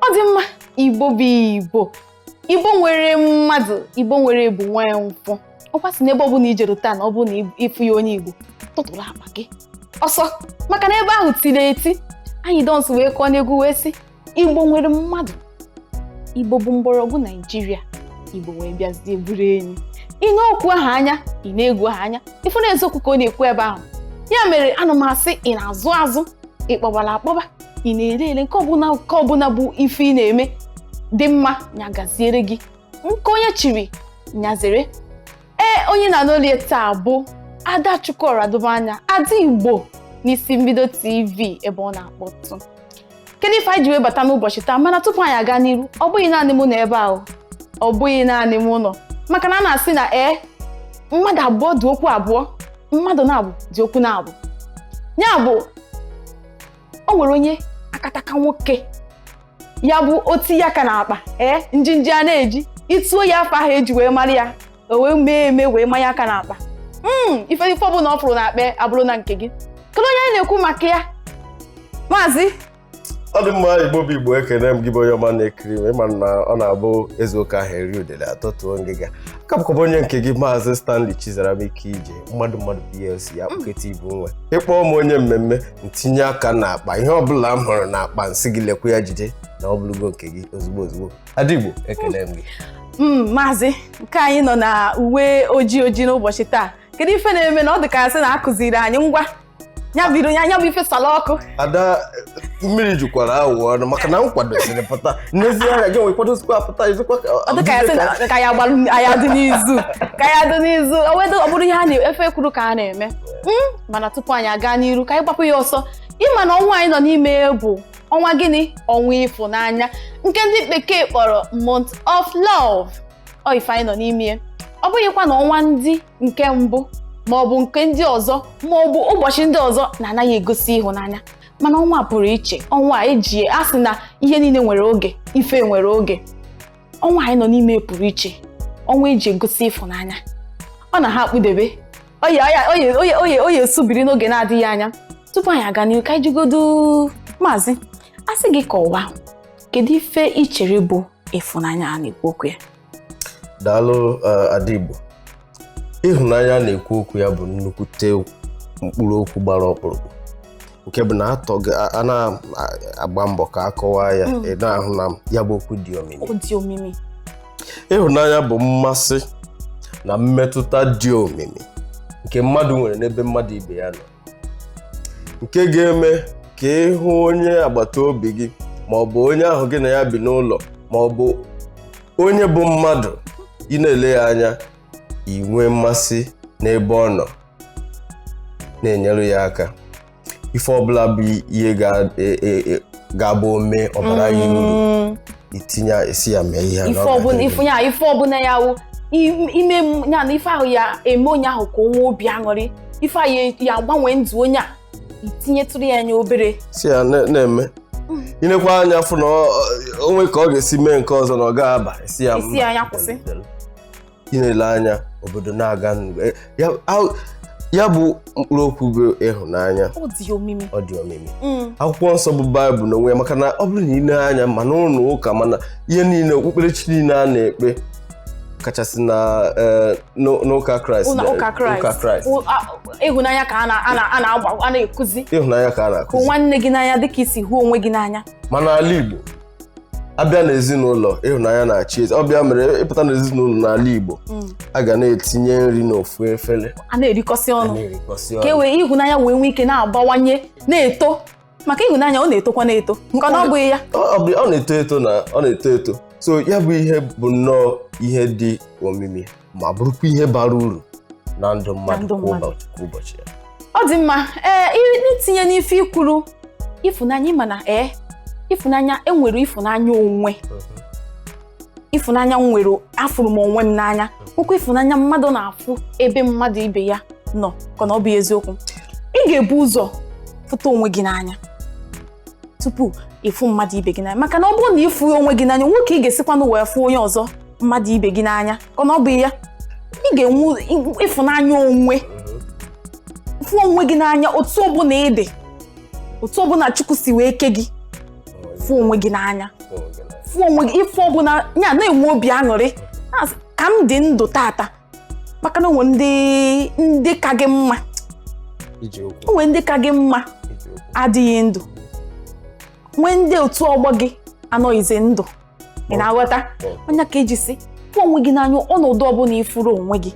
Ọ dị mma, Igbo bụ Igbo. Igbo nwere mmadụ, Igbo nwere ebu nwee mfụ. Ọkwa si n'ebe ọbụla ijere taa na ọ bụ na ịfụ ya onye Igbo, tụtụrụ akpa gị ọsọ, maka na ebe ahụ tiri eti. Anyị dọnsụ wee kọọ n'egwu wee sị Igbo nwere mmadụ, Igbo bụ mgbọrọgwụ Naịjirịa, Igbo wee bịazie buru enyi. Ị na-okwu aha anya, ị na-egwu aha anya, ịfụ na eziokwu ka ọ na-ekwu ebe ahụ. Ya mere ana m asị, ị na-azụ azụ, ị kpọbara akpọba, ị na-ere ele, nke ọbụla bụ ife ị na-eme dị mma, nya gaziere gị. Nke onye chiri nyazere. Onye na-anọlie taa bụ Ada Chukwuoradubanya, Ada Igbo n'isi mbido TV ebe ọ na-akpọtụ. Kedu ife anyị ji wee bata n'ụbọchị taa? Mana tupu anyị aga n'iru, ọ bụghị naanị mụ nọ ebe ahụ, ọ bụghị naanị mụ nọ, maka na a na-asị na mmadụ abụọ dị okwu abụọ, mmadụ na-abụ dị okwu na-abụ. Ya bụ, o nwere onye akataka nwoke, ya bụ oti ya ka n'akpa, njinji a na-eji ituo ya afọ ahụ eji wee mara ya, o wee mee eme wee manya aka n'akpa. Ife ọbụla ọ fụrụ na-akpa abụrụ na nke gị. Kedu onye anyị na-ekwu maka ya, Maazị? Ọ dị mma, Igbo bụ Igbo, ekene m gị bụ onye ọma na-ekiri m. Ịma na ọ na-abụ eziokwu ahụ eri udele atọtuo ngịga. Aka bụkwa onye nke gị, Maazị Stanley Chizaramike Ije, mmadụ PLC ya kpụketa Igbo nwe. Ịkpọọ m onye mmemme, ntinye aka n'akpa, ihe ọbụla m hụrụ n'akpa nsị gị lekwa ya jide na ọ bụrụgo nke gị ozugbo ozugbo. Ada Igbo, ekene m gị. Maazị, nke anyị nọ na uwe ojii n'ụbọchị taa. Kedu ife na-eme na ọ dị ka asị na akụziri anyị ngwa nya bụ ife sala ọkụ? Ada, mmiri jukwara awụ ọnụ maka na m kwadosiri pụta. N'ezie anya gị nwere kwadosikwa apụta izikwa ọ dị ka asị ka ya gbalụ aya dị n'izu. Ọ bụrụ ihe a na-efe kwuru ka a na-eme. Mana tupu anyị aga n'iru, ka anyị gbapụ ya ọsọ. Ịma na ọnwa anyị nọ n'ime bụ ọnwa gịnị? Ọnwa ịfụnanya, nke ndị bekee kpọrọ Month of Love. Ọ ife anyị nọ n'ime. Ọ bụghịkwa na ọnwa ndị nke mbụ ma ọ bụ nke ndị ọzọ ma ọ bụ ụbọchị ndị ọzọ na-anaghị egosi ịhụnanya, mana ọnwa pụrụ iche. Ọnwa eji asị na ihe niile nwere oge, ife nwere oge. Ọnwa anyị nọ n'ime pụrụ iche, ọnwa eji egosi ịhụnanya. Ọ na ha akpụdebe oye esubiri n'oge na-adịghị anya. Tupu anyị aga n'ihu, ka anyị jigodo, Maazị, asị gị kọwaa kedu ife ị chere bụ ịhụnanya a na-ekwu okwu ya? Daalụ, Ada Igbo. Ịhụnanya na-ekwu okwu ya bụ nnukwute mkpụrụ okwu gbara ọkpụrụkpụ, nke bụ na a na-agba mbọ ka akọwaa ya. Ị na-ahụ na ya bụ okwu dị omimi. Ịhụnanya bụ mmasị na mmetụta dị omimi nke mmadụ nwere n'ebe mmadụ ibe ya nọ, nke ga-eme ka ịhụ onye agbata obi gị ma ọ bụ onye ahụ gị na ya bi n'ụlọ ma ọ bụ onye bụ mmadụ, ị na-ele ya anya, inwe mmasị n'ebe ọ nọ, na-enyere ya aka. Ife ọbụla bụ ihe ga-abụ ome ọbara ya uru, itinye esi ya mee ihe ife ọbụla ya wụ ime ya na ife ahụ ya eme onye ahụ ka onwe obi aṅụrị. Ife ahụ ya agbanwe ndụ onye a, itinyetụrụ ya anya obere si ya na-eme. Inekwa anya fụ na onwe ka ọ ga-esi mee nke ọzọ na ọ ga-aba esi ya anya kwụsị. Inele anya obodo na-aga ya bụ mkpụrụ okwu bụ ịhụnanya. Ọ dị omimi. Akwụkwọ nsọ bụ Baịbụl n'onwe ya, maka na ọ bụrụ na ile anya ma n'ụlọ ụka mana ihe niile okpukperechi niile a na-ekpe, kachasị na n'ụka Kraịst. Ịhụnanya ka a na-ekuzi. Ịhụnanya ka a na-akụzi. Hụ nwanne gị n'anya dịka isi hụ onwe gị n'anya. Mana ala Igbo, abịa n'ezinụlọ, ịhụnanya na-achị eze. Ọ bịa mere ịpụta n'ezinụlọ n'ala Igbo, a ga na-etinye nri n'ofu efere, a na-erikọsị ọnụ ka e wee ịhụnanya wee nwee ike na-abawanye, na-eto. Maka ịhụnanya ọ na-etokwa na-eto, nke ọ bụghị ya, ọ na-eto eto. So ya bụ ihe bụ nnọọ ihe dị omimi ma bụrụkwa ihe bara uru na ndụ mmadụ kwa ụbọchị ya. Ọ dị mma. Itinye n'ife ikwuru ịfụnanya, ịma na ịfụnanya enwere ịfụnanya onwe. Ịfụnanya nwere afụrụ m onwe m n'anya. Okwu ịfụnanya mmadụ na-afụ ebe mmadụ ibe ya nọ, ka na ọ bụ eziokwu. Ị ga-ebu ụzọ fụta onwe gị n'anya tupu ịfụ mmadụ ibe gị n'anya, maka na ọ bụrụ na ịfụ onwe gị n'anya, nwoke ị ga-esikwanụ wee fụ onye ọzọ mmadụ ibe gị n'anya, ka na ọ bụ ya. Ị ga-enwe ịfụnanya onwe, fụ onwe gị n'anya otu ọbụla ị dị, otu ọbụla Chukwu si wee ke gị, fụ onwe gị n'anya. fụ onwe gị ife ọbụla ya na-enwe obi aṅụrị ka m dị ndụ tata maka na onwe ndị ka gị mma onwe ndị ka gị mma adịghị ndụ nwee ndị otu ọgbọ gị anọghịzi ndụ ị na-aghọta onye ka eji si fụ onwe gị n'anya ọnọdụ ọbụla ifuru onwe gị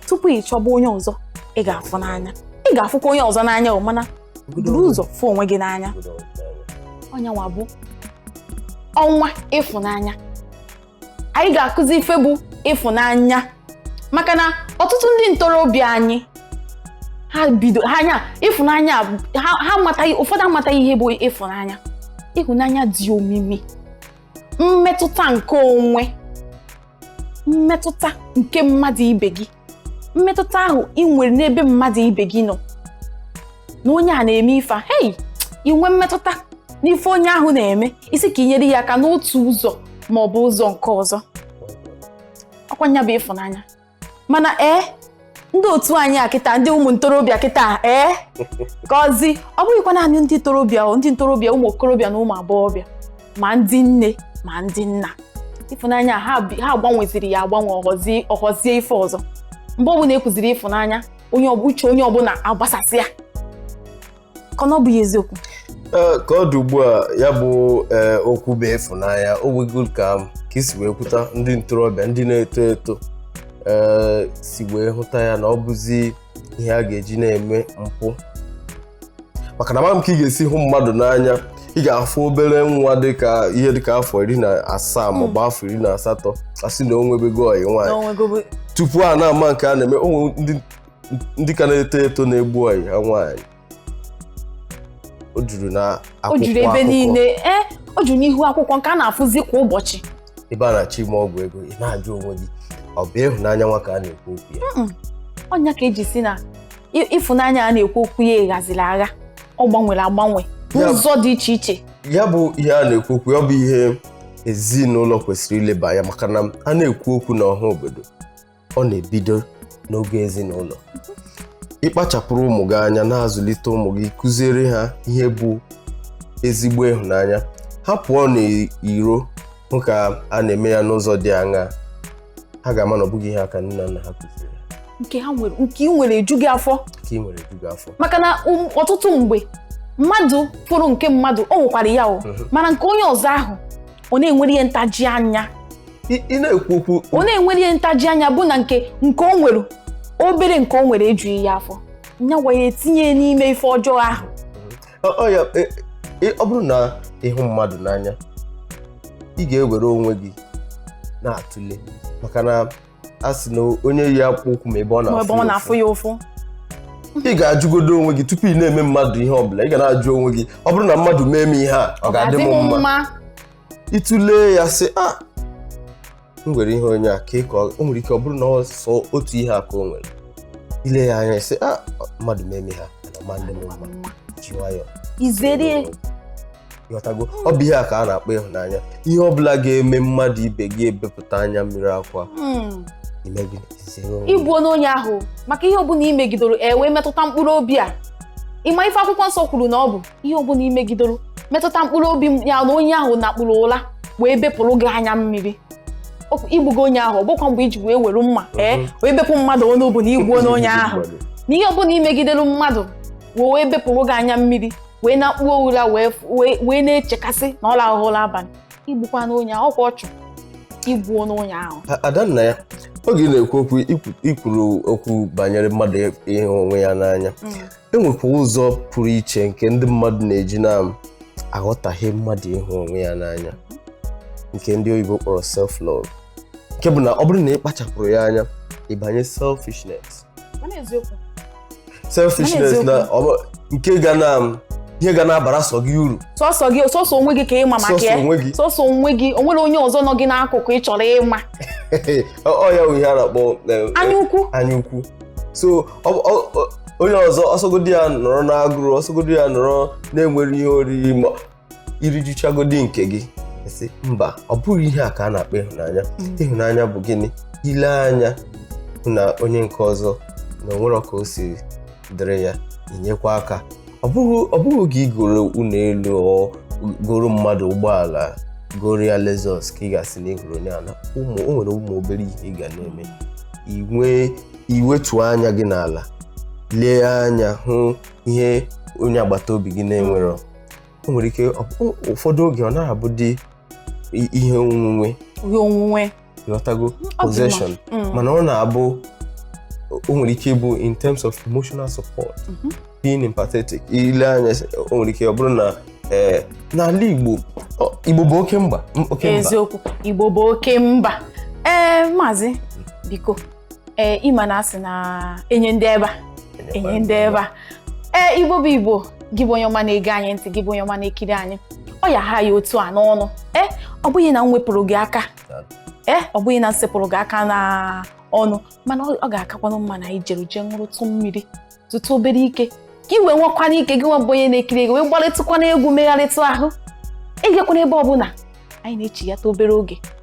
tupu ị chọba onye ọzọ ị ga-afụ n'anya ị ga-afụkwa onye ọzọ n'anya mana buru ụzọ fụ onwe gị n'anya onye nwa bụ ọnwa ịfụnanya anyị ga-akụzi ife bụ ịfụnanya maka na ọtụtụ ndị ntorobịa anyị ịfụnanya ha amataghị ụfọdụ amataghị ihe bụ ịfụnanya ịhụnanya dị omimi mmetụta nke onwe mmetụta nke mmadụ ibe gị mmetụta ahụ ị nwere n'ebe mmadụ ibe gị nọ na onye a na-eme ife hei inwe mmetụta n'ife onye ahụ na-eme isi ka inyere ya aka n'otu ụzọ ma ọ bụ ụzọ nke ọzọ ọkwanya bụ ịfụnanya mana ndị otu anyị a kịta ndị ụmụ ntorobịa kịta gọzi ọ bụghịkwa naanị ndị ntorobịa ụmụ okorobịa na ụmụ agbọghọbịa ma ndị nne ma ndị nna ịfụnanya ha agbanweziri ya agbanwe ọghọzie ife ọzọ mgbe ọbụla ekụziri ịfụnanya uche onye ọbụla agbasasị ya ka ọ bụghị eziokwu ka ọ dị ugbu a ya bụ okwu bụ ịfụnanya o nwego ka isi wee kwuta ndị ntorobịa ndị na-eto eto si wee hụta ya na ọ bụzi ihe a ga-eji na-eme mpụ maka na amaghị m ka ị ga-esi hụ mmadụ n'anya ị ga-afụ obere nwa dịka ihe dịka afọ 17 maọbụ afọ 18 asị na o nwebego ọyị nwaanyị tupu a na-ama nke a na-eme onwe ndị ka na-eto eto na-egbu ọyị ha nwaanyị o juru na akwụkwọ ebe niile o juru n'ihu akwụkwọ nke a na-afụzi kwa ụbọchị ebe a na-achọ ime ọgwụ ego ị na-ajụ onwe gị ọ bụ ịhụnanya nwa ka a na-ekwu okwu ya ọnya ka eji si na ịfụnanya a na-ekwu okwu ya ịghaziri agha ọ gbanwere agbanwe n'ụzọ dị iche iche ya bụ ihe a na-ekwu okwu ọ bụ ihe ezinụlọ kwesịrị ileba anya maka na a na-ekwu okwu n'ọha obodo ọ na-ebido n'oge ezinụlọ ịkpachapụrụ ụmụ gị anya na-azụlite ụmụ gị kụziere ha ihe bụ ezigbo ịhụnanya ha pụọ n'iro hụ ka a na-eme ya n'ụzọ dị aṅaa ha ga-ama na ọ bụghị ihe aka nne na nna ha kụziri nke ị nwere eju gị afọ maka na ọtụtụ mgbe mmadụ fụrụ nke mmadụ o nwekwara ya mana nke onye ọzọ ahụ ọ na-enwere ihe ntaji anya ị na-ekwu okwu ọ na-enwere ihe ntaji anya bụ na nke o nwere obere nke o nwere ejughị ya afọ nya wee tinye n'ime ife ọjọọ ahụ ọ bụrụ na ịhụ mmadụ n'anya ị ga-ewere onwe gị na-atụle maka na a sị na onye yi akpụkpọ ụkwụ ma ebe ọ na-afụ ya ụfụ ị ga-ajụgodo onwe gị tupu ị na-eme mmadụ ihe ọbụla ị ga na-ajụ onwe gị ọ bụrụ na mmadụ mee m ihe a ọ ga-adị m mma ịtụle ya sị m nwere ihe onye a ka o nwere ike ọ bụrụ na ọ sọ otu ihe a ka o nwere ile ya anya sị mmadụ mee m ha ma ndị m mma ji nwayọọ izere ịghọtago ọ bụ ihe a ka a na-akpọ ịhụnanya ihe ọbụla ga-eme mmadụ ibe gị ebepụta anya mmiri akwa ịbụ onye ahụ maka ihe ọbụla imegidoro wee metụta mkpụrụ obi a ịma ife akwụkwọ nsọ kwuru na ọ bụ ihe ọbụla imegidoro metụta mkpụrụ obi ya na onye ahụ na-akpụrụ ụla wee bepụrụ gị anya mmiri igbugo onye ahụ ọ bụkwa mgbe iji wee were mma wee bepụ mmadụ ọnụ bụ na igbuo onye ahụ na ihe ọbụla imegidere mmadụ wee bepụrụ gị anya mmiri wee na-akpụ ụra wee na-echekasị na ọ lahụhụla abalị igbukwa n'onye ahụ ọkwa ọchụ igbuo n'onye ahụ Adanna ya oge na-ekwu okwu ikwuru okwu banyere mmadụ ịhụ onwe ya n'anya enwekwa ụzọ pụrụ iche nke ndị mmadụ na-eji na-aghọtahie mmadụ ịhụ onwe ya n'anya nke ndị oyibo kpọrọ self-love nke bụ na ọ bụrụ na ị kpachapụrụ ya anya ịbanye selfishness na nke ihe ga na-abara sọ gị uru sọsọ onwe gị ka ịma maka ya sọsọ onwe gị onwere onye ọzọ nọ gị n'akụkụ ị chọrọ ịma ọ ya ihe a na-akpọ anya ukwu so onye ọzọ ọsọgodi ya nọrọ n'agụrụ ọsọgodi ya nọrọ na-enwere ihe oriri ma irijuchagodi nke gị sị mba ọ bụghị ihe a ka a na-akpọ ịhụnanya ịhụnanya bụ gịnị ile anya na onye nke ọzọ na onwere ka o si dịrị ya inyekwa aka ọ bụghị gị goro ụlọ elu ọ goro mmadụ ụgbọala goria Lagos ka ị ga-asị na ịhụrụ onye ala o nwere ụmụ obere ihe ị ga na-eme iwetu anya gị n'ala lee anya hụ ihe onye agbata obi gị na-enwero o nwere ike ụfọdụ oge ọ na-abụ dị ihe onwunwe ịghọtago possession mana ọ na-abụ o nwere ike ịbụ in terms of emotional support being empathetic ile anya o nwere ike ọ bụrụ na n'ala Igbo bụ oke mba eziokwu Igbo bụ oke mba maazị biko ịma na asị na enye ndị ebe a Igbo bụ Igbo gị bụ onye ọma na-ege anyị ntị gị bụ onye ọma na-ekiri anyị ọ ya ha ya otu a n'ọnụ ọ bụghị na m wepụrụ gị aka ọ bụghị na m sepụrụ gị aka na ọnụ mana ọ ga-akakwanụ mma na ijere jee ṅụrụtụ mmiri tụtụ obere ike ka i wee nwekwana ike gị nwabụ onye na-ekiri ego wee gbalịtụkwana egwu megharịtụ ahụ ịgakwana ebe ọbụla anyị na-echi ya ta obere oge